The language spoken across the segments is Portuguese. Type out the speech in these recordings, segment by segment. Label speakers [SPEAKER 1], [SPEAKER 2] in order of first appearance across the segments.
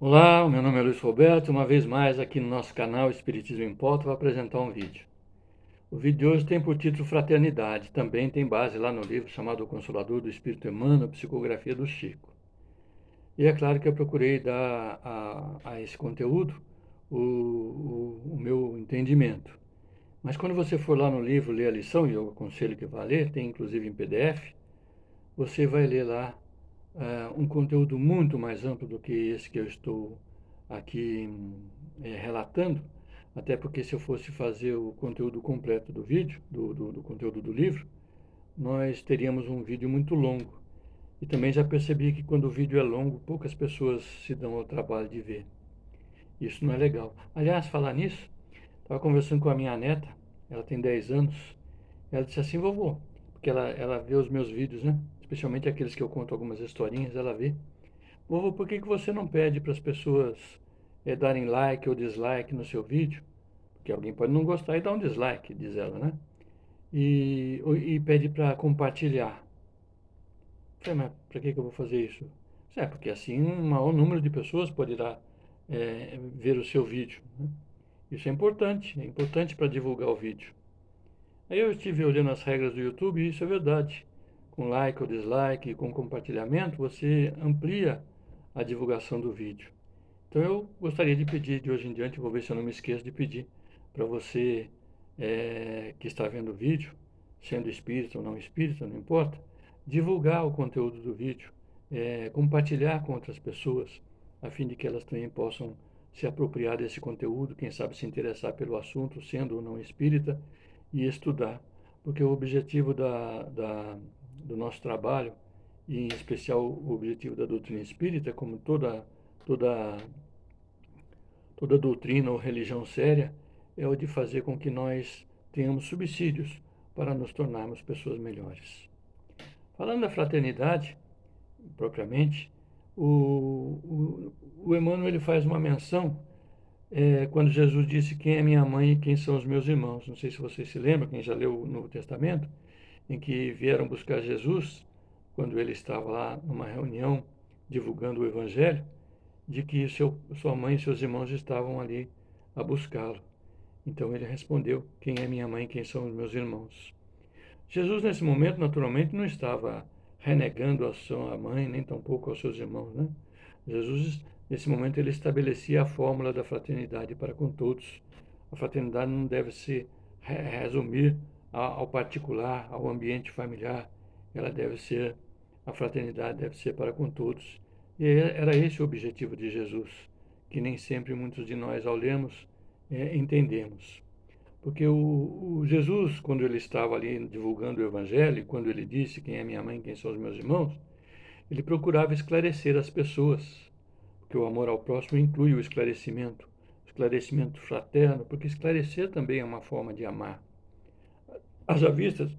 [SPEAKER 1] Olá, meu nome é Luiz Roberto. Uma vez mais aqui no nosso canal Espiritismo em Pauta, vou apresentar um vídeo. O vídeo de hoje tem por título Fraternidade. Também tem base lá no livro chamado O Consolador do Espírito Emmanuel, Psicografia do Chico. E é claro que eu procurei dar a esse conteúdo o meu entendimento. Mas quando você for lá no livro ler a lição, e eu aconselho que vá ler, tem inclusive em PDF, você vai ler lá um conteúdo muito mais amplo do que esse que eu estou aqui relatando, até porque se eu fosse fazer o conteúdo completo do vídeo, do conteúdo do livro, nós teríamos um vídeo muito longo. E também já percebi que quando o vídeo é longo, poucas pessoas se dão ao trabalho de ver. Isso não é legal. Aliás, falar nisso, estava conversando com a minha neta, ela tem 10 anos, ela disse assim, vovô, porque ela vê os meus vídeos, né? Especialmente aqueles que eu conto algumas historinhas, ela vê. Vovô, por que você não pede para as pessoas darem like ou dislike no seu vídeo? Porque alguém pode não gostar e dar um dislike, diz ela, né? E pede para compartilhar. Eu falei, mas para que eu vou fazer isso? É, porque assim um maior número de pessoas poderá ver o seu vídeo, né? Isso é importante para divulgar o vídeo. Aí eu estive olhando as regras do YouTube e isso é verdade. Com like ou dislike, com compartilhamento, você amplia a divulgação do vídeo. Então eu gostaria de pedir de hoje em diante, vou ver se eu não me esqueço de pedir para você que está vendo o vídeo, sendo espírita ou não espírita, não importa, divulgar o conteúdo do vídeo, compartilhar com outras pessoas, a fim de que elas também possam se apropriar desse conteúdo, quem sabe se interessar pelo assunto, sendo ou não espírita, e estudar. Porque o objetivo do nosso trabalho, e em especial o objetivo da doutrina espírita, como toda, toda doutrina ou religião séria, é o de fazer com que nós tenhamos subsídios para nos tornarmos pessoas melhores. Falando da fraternidade, propriamente, o Emmanuel ele faz uma menção quando Jesus disse quem é minha mãe e quem são os meus irmãos. Não sei se você se lembra, quem já leu o Novo Testamento, em que vieram buscar Jesus, quando ele estava lá numa reunião divulgando o Evangelho, de que sua mãe e seus irmãos estavam ali a buscá-lo. Então ele respondeu: quem é minha mãe e quem são os meus irmãos? Jesus, nesse momento, naturalmente, não estava renegando a sua mãe, nem tampouco aos seus irmãos, né? Jesus, nesse momento, ele estabelecia a fórmula da fraternidade para com todos. A fraternidade não deve se resumir ao particular, ao ambiente familiar. Ela deve ser, a fraternidade deve ser para com todos. E era esse o objetivo de Jesus, que nem sempre muitos de nós, ao lermos, entendemos. Porque o Jesus, quando ele estava ali divulgando o Evangelho, quando ele disse quem é minha mãe, quem são os meus irmãos, ele procurava esclarecer as pessoas, porque o amor ao próximo inclui o esclarecimento fraterno, porque esclarecer também é uma forma de amar. Haja vistas,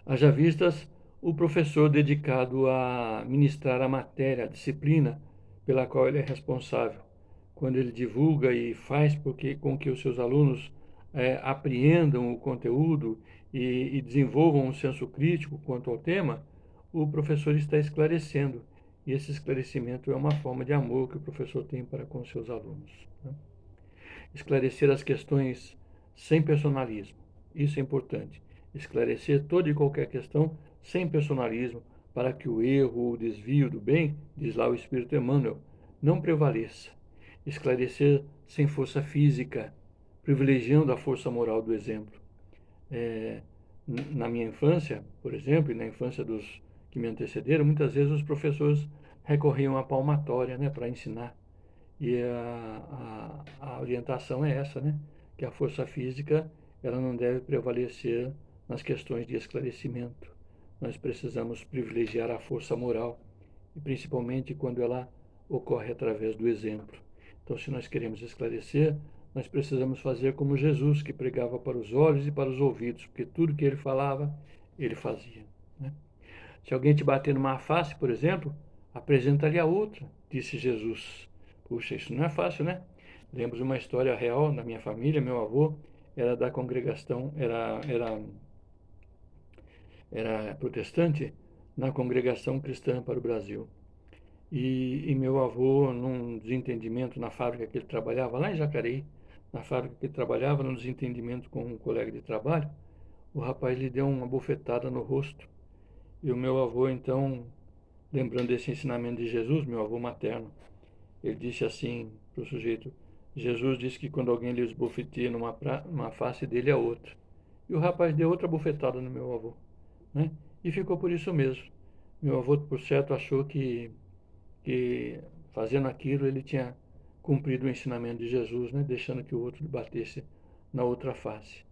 [SPEAKER 1] haja vistas o professor dedicado a ministrar a matéria, a disciplina pela qual ele é responsável. Quando ele divulga e faz com que os seus alunos apreendam o conteúdo e desenvolvam um senso crítico quanto ao tema, o professor está esclarecendo. E esse esclarecimento é uma forma de amor que o professor tem para com os seus alunos, né? Esclarecer as questões sem personalismo. Isso é importante. Esclarecer toda e qualquer questão sem personalismo, para que o erro ou o desvio do bem, diz lá o Espírito Emmanuel, não prevaleça. Esclarecer sem força física, privilegiando a força moral do exemplo. É, na minha infância, por exemplo, e na infância dos que me antecederam, muitas vezes os professores recorriam à palmatória, né, para ensinar. E a orientação é essa, né? Que a força física ela não deve prevalecer nas questões de esclarecimento. Nós precisamos privilegiar a força moral, e principalmente quando ela ocorre através do exemplo. Então, se nós queremos esclarecer, nós precisamos fazer como Jesus, que pregava para os olhos e para os ouvidos, porque tudo que ele falava, ele fazia, né? Se alguém te bater numa face, por exemplo, apresenta-lhe a outra, disse Jesus. Puxa, isso não é fácil, né? Lembro de uma história real na minha família. Meu avô era da congregação, era protestante na congregação cristã para o Brasil. E meu avô, num desentendimento na fábrica que ele trabalhava, lá em Jacareí, na fábrica que ele trabalhava, num desentendimento com um colega de trabalho, o rapaz lhe deu uma bofetada no rosto. E o meu avô, então, lembrando desse ensinamento de Jesus, meu avô materno, ele disse assim para o sujeito: Jesus disse que quando alguém lhe esbofeteia numa face dele, é outra. E o rapaz deu outra bofetada no meu avô, né? E ficou por isso mesmo. Meu avô, por certo, achou que fazendo aquilo ele tinha cumprido o ensinamento de Jesus, né? Deixando que o outro lhe batesse na outra face.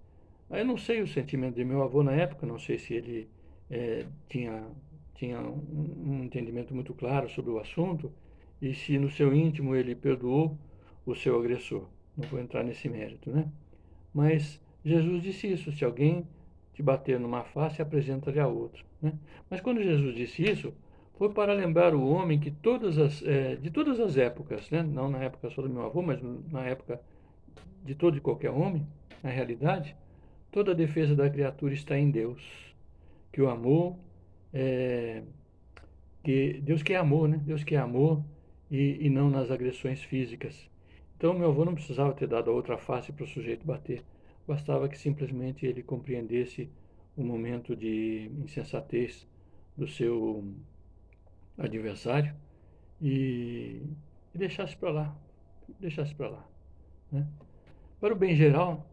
[SPEAKER 1] Aí eu não sei o sentimento de meu avô na época, não sei se ele tinha um entendimento muito claro sobre o assunto e se no seu íntimo ele perdoou o seu agressor. Não vou entrar nesse mérito, né? Mas Jesus disse isso: se alguém te bater numa face, apresenta-lhe a outra, né? Mas quando Jesus disse isso, foi para lembrar o homem que de todas as épocas, né? Não na época só do meu avô, mas na época de todo e qualquer homem, na realidade, toda a defesa da criatura está em Deus, que o amor, é, que Deus que é amor, né? Deus que é amor e não nas agressões físicas. Então meu avô não precisava ter dado a outra face para o sujeito bater, bastava que simplesmente ele compreendesse o momento de insensatez do seu adversário e, e deixasse para lá, né? Para o bem geral,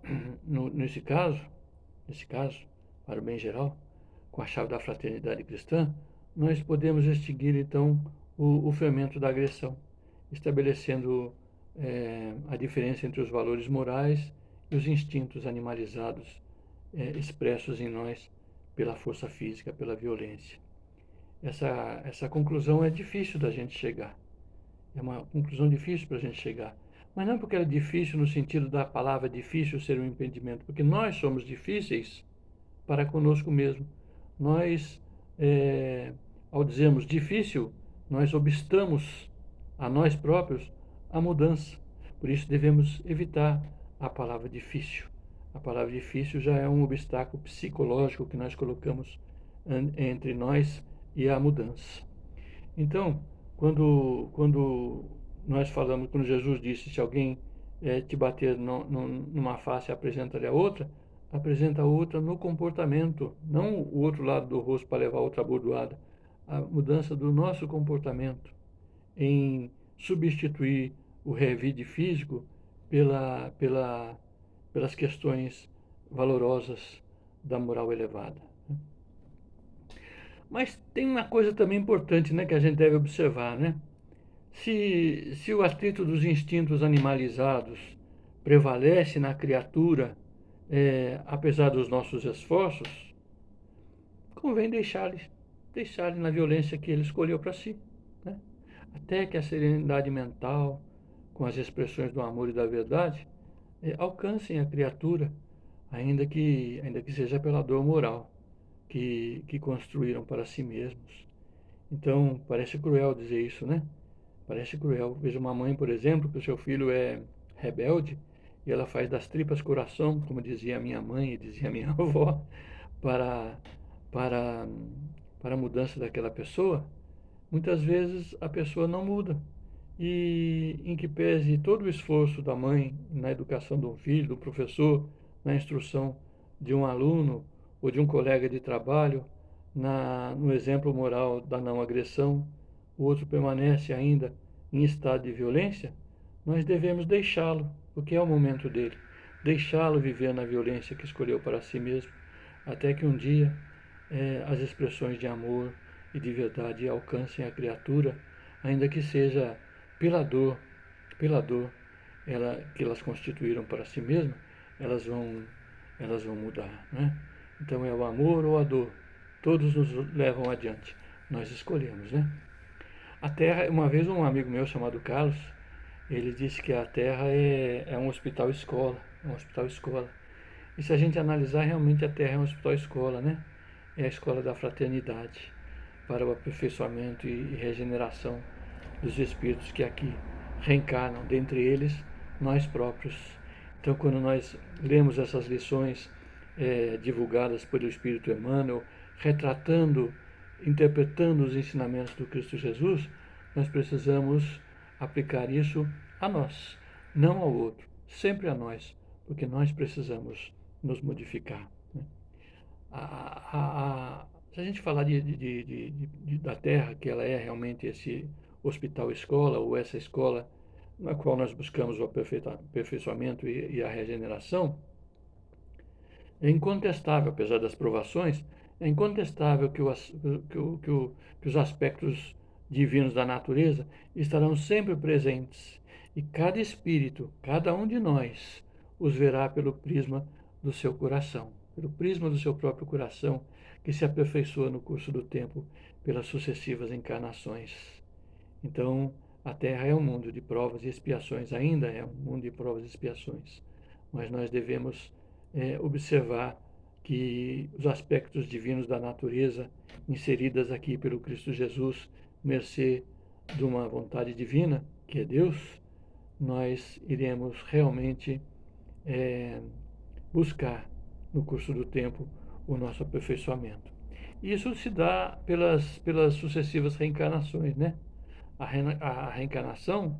[SPEAKER 1] nesse caso, para o bem geral, com a chave da fraternidade cristã, nós podemos extinguir então o fermento da agressão, estabelecendo a diferença entre os valores morais e os instintos animalizados expressos em nós pela força física, pela violência. Essa conclusão é difícil da gente chegar. É uma conclusão difícil para a gente chegar. Mas não porque ela é difícil no sentido da palavra difícil ser um impedimento, porque nós somos difíceis para conosco mesmo. Nós, ao dizermos difícil, nós obstamos a nós próprios a mudança. Por isso devemos evitar a palavra difícil. A palavra difícil já é um obstáculo psicológico que nós colocamos entre nós e a mudança. Então, quando nós falamos, quando Jesus disse, se alguém te bater numa face, apresenta-lhe apresenta a outra no comportamento, não o outro lado do rosto para levar a outra bordoada. A mudança do nosso comportamento em substituir o revide físico pelas questões valorosas da moral elevada. Mas tem uma coisa também importante, né, que a gente deve observar, né? Se o atrito dos instintos animalizados prevalece na criatura, apesar dos nossos esforços, convém deixar-lhe na violência que ele escolheu para si, né? Até que a serenidade mental, com as expressões do amor e da verdade, alcancem a criatura, ainda que seja pela dor moral que construíram para si mesmos. Então, parece cruel dizer isso, né? Parece cruel. Veja uma mãe, por exemplo, que o seu filho é rebelde e ela faz das tripas coração, como dizia a minha mãe e dizia a minha avó, para, para, para a mudança daquela pessoa. Muitas vezes a pessoa não muda. E em que pese todo o esforço da mãe na educação de um filho, do professor, na instrução de um aluno ou de um colega de trabalho, no exemplo moral da não agressão, o outro permanece ainda em estado de violência, nós devemos deixá-lo, porque é o momento dele. Deixá-lo viver na violência que escolheu para si mesmo, até que um dia as expressões de amor e de verdade alcancem a criatura, ainda que seja pela dor, pela dor que elas constituíram para si mesmas, elas vão mudar, né? Então é o amor ou a dor, todos nos levam adiante, nós escolhemos, né? A Terra, uma vez um amigo meu chamado Carlos, ele disse que a Terra é um hospital escola, é um hospital escola. E se a gente analisar, realmente a Terra é um hospital escola, né? É a escola da fraternidade para o aperfeiçoamento e regeneração dos espíritos que aqui reencarnam, dentre eles nós próprios. Então, quando nós lemos essas lições divulgadas pelo Espírito Emmanuel, retratando, interpretando os ensinamentos do Cristo Jesus, nós precisamos aplicar isso a nós, não ao outro, sempre a nós, porque nós precisamos nos modificar. Né? Se a gente falar da Terra, que ela é realmente esse hospital-escola, ou essa escola na qual nós buscamos o aperfeiçoamento e a regeneração, é incontestável, apesar das provações, é incontestável que os aspectos divinos da natureza estarão sempre presentes e cada espírito, cada um de nós, os verá pelo prisma do seu coração, pelo prisma do seu próprio coração, que se aperfeiçoa no curso do tempo pelas sucessivas encarnações. Então, a Terra é um mundo de provas e expiações, ainda é um mundo de provas e expiações, mas nós devemos observar que os aspectos divinos da natureza, inseridas aqui pelo Cristo Jesus, mercê de uma vontade divina, que é Deus, nós iremos realmente buscar no curso do tempo o nosso aperfeiçoamento. Isso se dá pelas sucessivas reencarnações, né? A reencarnação,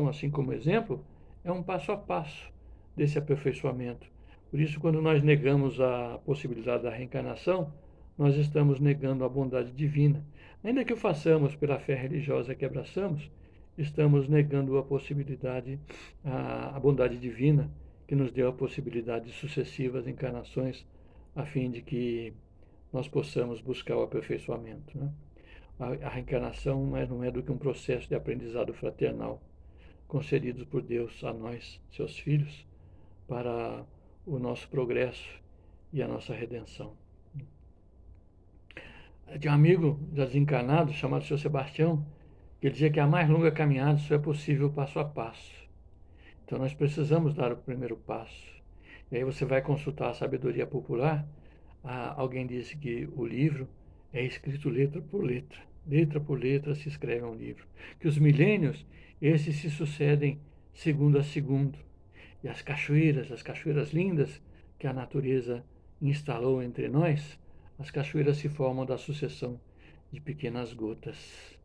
[SPEAKER 1] assim como exemplo, é um passo a passo desse aperfeiçoamento. Por isso, quando nós negamos a possibilidade da reencarnação, nós estamos negando a bondade divina. Ainda que o façamos pela fé religiosa que abraçamos, estamos negando a possibilidade, a bondade divina que nos deu a possibilidade de sucessivas encarnações, a fim de que nós possamos buscar o aperfeiçoamento. Né? A reencarnação não é do que um processo de aprendizado fraternal concedido por Deus a nós, seus filhos, para o nosso progresso e a nossa redenção. Tinha um amigo já desencarnado, chamado Sr. Sebastião, que ele dizia que a mais longa caminhada só é possível passo a passo. Então nós precisamos dar o primeiro passo. E aí você vai consultar a sabedoria popular. Alguém disse que o livro é escrito letra por letra se escreve um livro. Que os milênios, esses se sucedem segundo a segundo. E as cachoeiras lindas que a natureza instalou entre nós, as cachoeiras se formam da sucessão de pequenas gotas.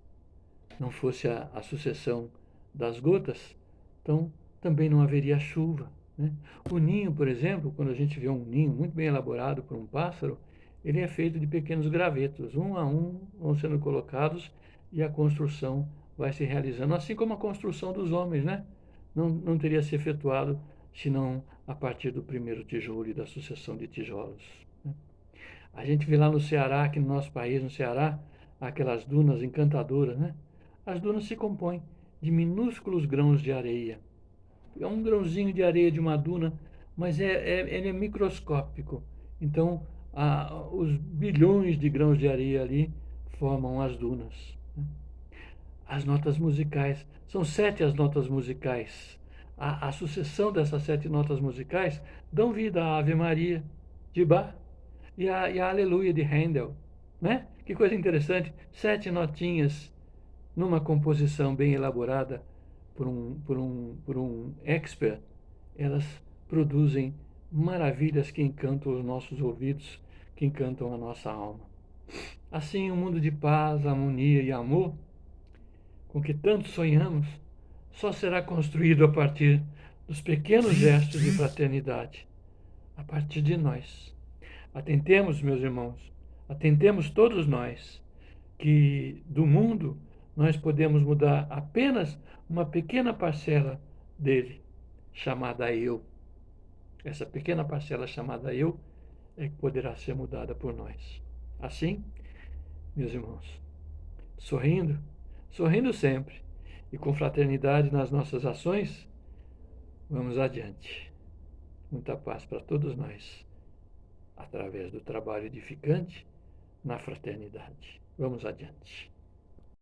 [SPEAKER 1] Não fosse a sucessão das gotas, então também não haveria chuva. Né? O ninho, por exemplo, quando a gente vê um ninho muito bem elaborado por um pássaro, ele é feito de pequenos gravetos, um a um vão sendo colocados e a construção vai se realizando, assim como a construção dos homens, né? Não teria se efetuado senão a partir do primeiro tijolo e da sucessão de tijolos. Né? A gente vê lá no Ceará, aqui no nosso país, no Ceará, aquelas dunas encantadoras, né? As dunas se compõem de minúsculos grãos de areia. É um grãozinho de areia de uma duna, mas ele é microscópico. Então, os bilhões de grãos de areia ali formam as dunas. Né? As notas musicais, são 7 as notas musicais. A sucessão dessas 7 notas musicais dão vida à Ave Maria de Bach e a Aleluia de Handel. Né? Que coisa interessante, 7 notinhas numa composição bem elaborada por um expert, elas produzem maravilhas que encantam os nossos ouvidos, que encantam a nossa alma. Assim, um mundo de paz, harmonia e amor, com que tanto sonhamos, só será construído a partir dos pequenos gestos de fraternidade, a partir de nós. Atentemos, meus irmãos, atentemos todos nós, que do mundo nós podemos mudar apenas uma pequena parcela dele, chamada eu. Essa pequena parcela chamada eu é que poderá ser mudada por nós. Assim, meus irmãos, sorrindo sempre e com fraternidade nas nossas ações, vamos adiante. Muita paz para todos nós, através do trabalho edificante na fraternidade. Vamos adiante.